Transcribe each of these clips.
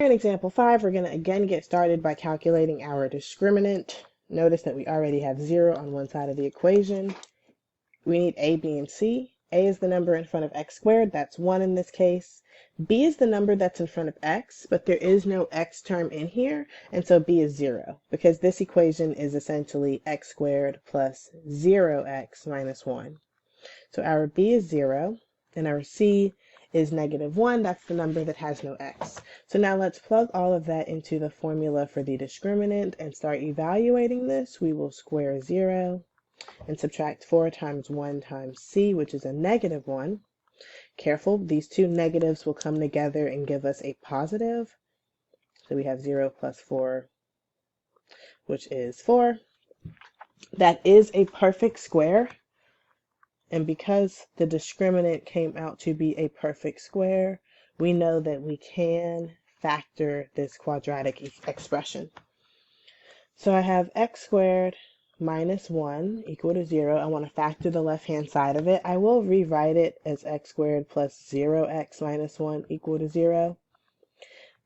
In example 5, we're going to again get started by calculating our discriminant. Notice that we already have 0 on one side of the equation. We need a, b, and c. A is the number in front of x squared, that's 1 in this case. B is the number that's in front of x, but there is no x term in here, and so b is 0, because this equation is essentially x squared plus 0x minus 1. So our b is 0, and our c is -1. That's the number that has no x. So now let's plug all of that into the formula for the discriminant and start evaluating this. We will square 0 and subtract 4 times 1 times c, which is a -1. Careful, these two negatives will come together and give us a positive. So we have 0 plus 4, which is 4. That is a perfect square. And because the discriminant came out to be a perfect square, we know that we can factor this quadratic expression. So I have x squared minus 1 equal to 0. I want to factor the left-hand side of it. I will rewrite it as x squared plus 0x minus 1 equal to 0.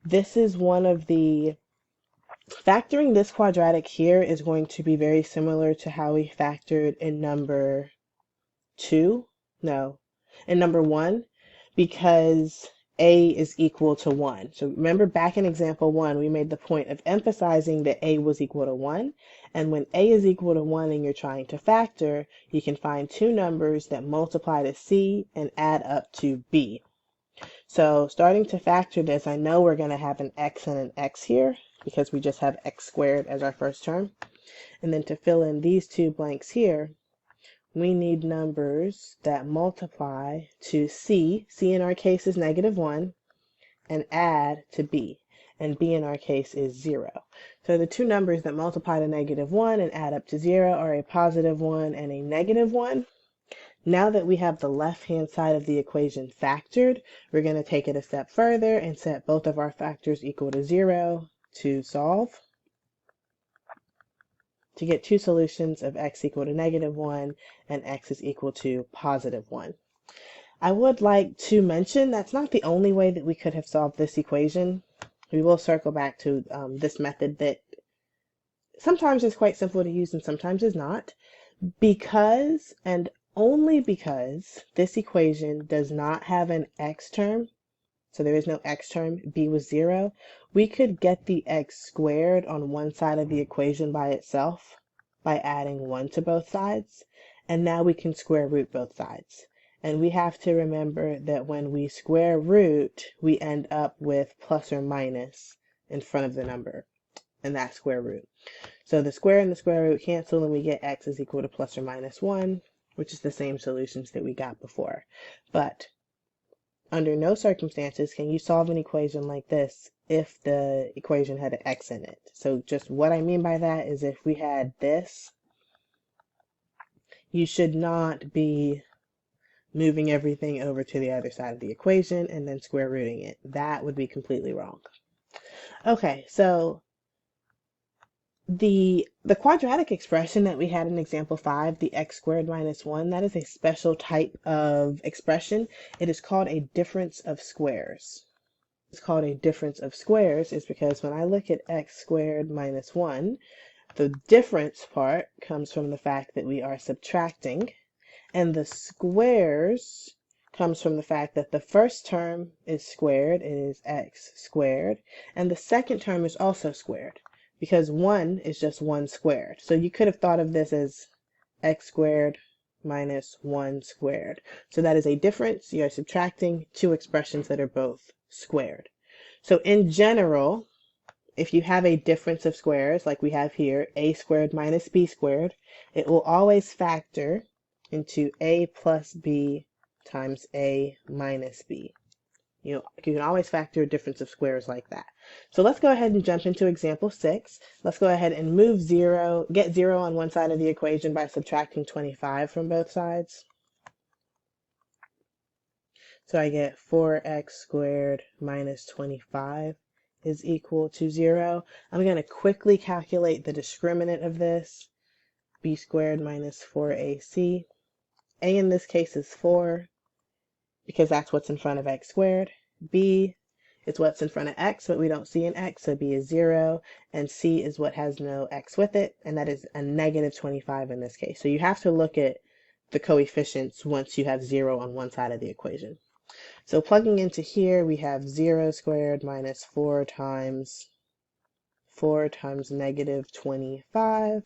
This is one of the... Factoring this quadratic here is going to be very similar to how we factored in number 1, because a is equal to 1. So remember back in example 1, we made the point of emphasizing that a was equal to 1. And when a is equal to 1 and you're trying to factor, you can find two numbers that multiply to c and add up to b. So starting to factor this, I know we're going to have an x and an x here because we just have x squared as our first term. And then to fill in these two blanks here, we need numbers that multiply to c. C in our case is -1, and add to b. And b in our case is 0. So the two numbers that multiply to -1 and add up to 0 are a +1 and a -1. Now that we have the left-hand side of the equation factored, we're going to take it a step further and set both of our factors equal to 0 to solve, to get two solutions of x equal to -1 and x is equal to +1. I would like to mention that's not the only way that we could have solved this equation. We will circle back to this method that sometimes is quite simple to use and sometimes is not, because and only because this equation does not have an x term. So there is no x term, b was 0. We could get the x squared on one side of the equation by itself by adding 1 to both sides. And now we can square root both sides. And we have to remember that when we square root, we end up with plus or minus in front of the number, and that's square root. So the square and the square root cancel, and we get x is equal to plus or minus 1, which is the same solutions that we got before. But under no circumstances can you solve an equation like this if the equation had an x in it. So just what I mean by that is if we had this, you should not be moving everything over to the other side of the equation and then square rooting it. That would be completely wrong. Okay, so the quadratic expression that we had in example 5, the x squared minus 1, that is a special type of expression. It is called a difference of squares. It's called a difference of squares is because when I look at x squared minus 1, the difference part comes from the fact that we are subtracting, and the squares comes from the fact that the first term is squared, it is x squared, and the second term is also squared, because 1 is just 1 squared. So you could have thought of this as x squared minus 1 squared. So that is a difference. You are subtracting two expressions that are both squared. So in general, if you have a difference of squares, like we have here, a squared minus b squared, it will always factor into a plus b times a minus b. You can always factor a difference of squares like that. So let's go ahead and jump into example 6. Let's go ahead and move 0, get 0 on one side of the equation by subtracting 25 from both sides. So I get 4x squared minus 25 is equal to 0. I'm going to quickly calculate the discriminant of this. B squared minus 4ac. A in this case is 4, because that's what's in front of x squared. B is what's in front of x, but we don't see an x, so b is 0, and c is what has no x with it, and that is a negative 25 in this case. So you have to look at the coefficients once you have 0 on one side of the equation. So plugging into here, we have 0 squared minus 4 times negative 25.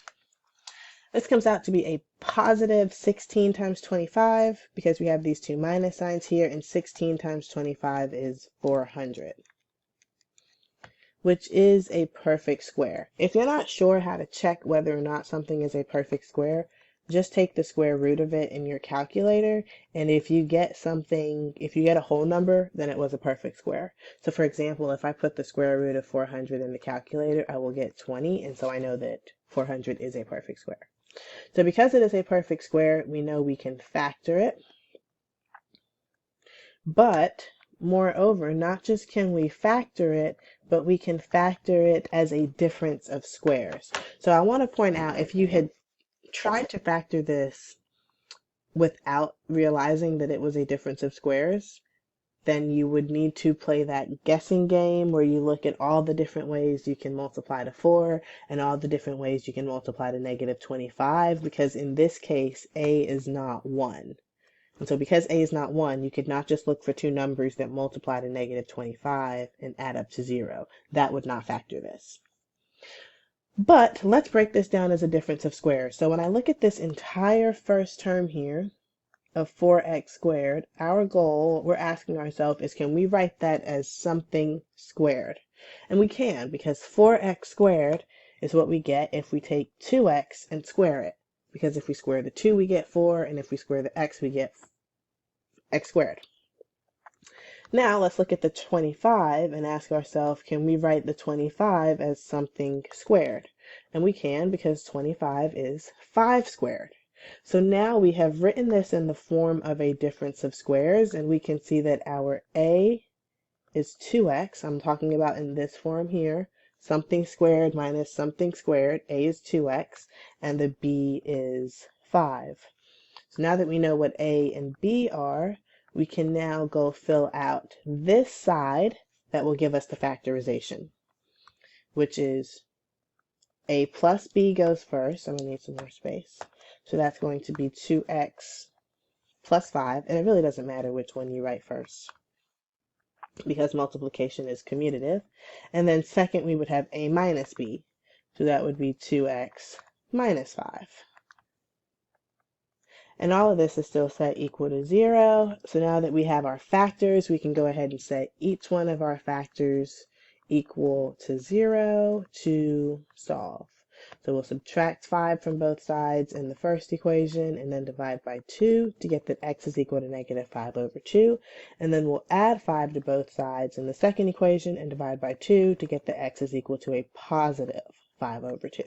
This comes out to be a positive 16 times 25 because we have these two minus signs here, and 16 times 25 is 400, which is a perfect square. If you're not sure how to check whether or not something is a perfect square, just take the square root of it in your calculator, and if you get a whole number, then it was a perfect square. So for example, if I put the square root of 400 in the calculator, I will get 20, and so I know that 400 is a perfect square. So because it is a perfect square, we know we can factor it. But moreover, not just can we factor it, but we can factor it as a difference of squares. So I want to point out, if you had tried to factor this without realizing that it was a difference of squares, then you would need to play that guessing game where you look at all the different ways you can multiply to 4 and all the different ways you can multiply to negative 25, because in this case, a is not 1. And so because a is not 1, you could not just look for two numbers that multiply to negative 25 and add up to 0. That would not factor this. But let's break this down as a difference of squares. So when I look at this entire first term here, of 4x squared, our goal, we're asking ourselves, is can we write that as something squared? And we can, because 4x squared is what we get if we take 2x and square it. Because if we square the 2, we get 4, and if we square the x, we get x squared. Now let's look at the 25 and ask ourselves, can we write the 25 as something squared? And we can, because 25 is 5 squared. So now we have written this in the form of a difference of squares, and we can see that our a is 2x. I'm talking about in this form here, something squared minus something squared. A is 2x, and the b is 5. So now that we know what a and b are, we can now go fill out this side that will give us the factorization, which is a plus b goes first. I'm going to need some more space. So that's going to be 2x plus 5, and it really doesn't matter which one you write first because multiplication is commutative. And then second, we would have a minus b. So that would be 2x minus 5. And all of this is still set equal to 0. So now that we have our factors, we can go ahead and set each one of our factors equal to 0 to solve. So we'll subtract 5 from both sides in the first equation and then divide by 2 to get that x is equal to negative 5 over 2. And then we'll add 5 to both sides in the second equation and divide by 2 to get that x is equal to a positive 5 over 2.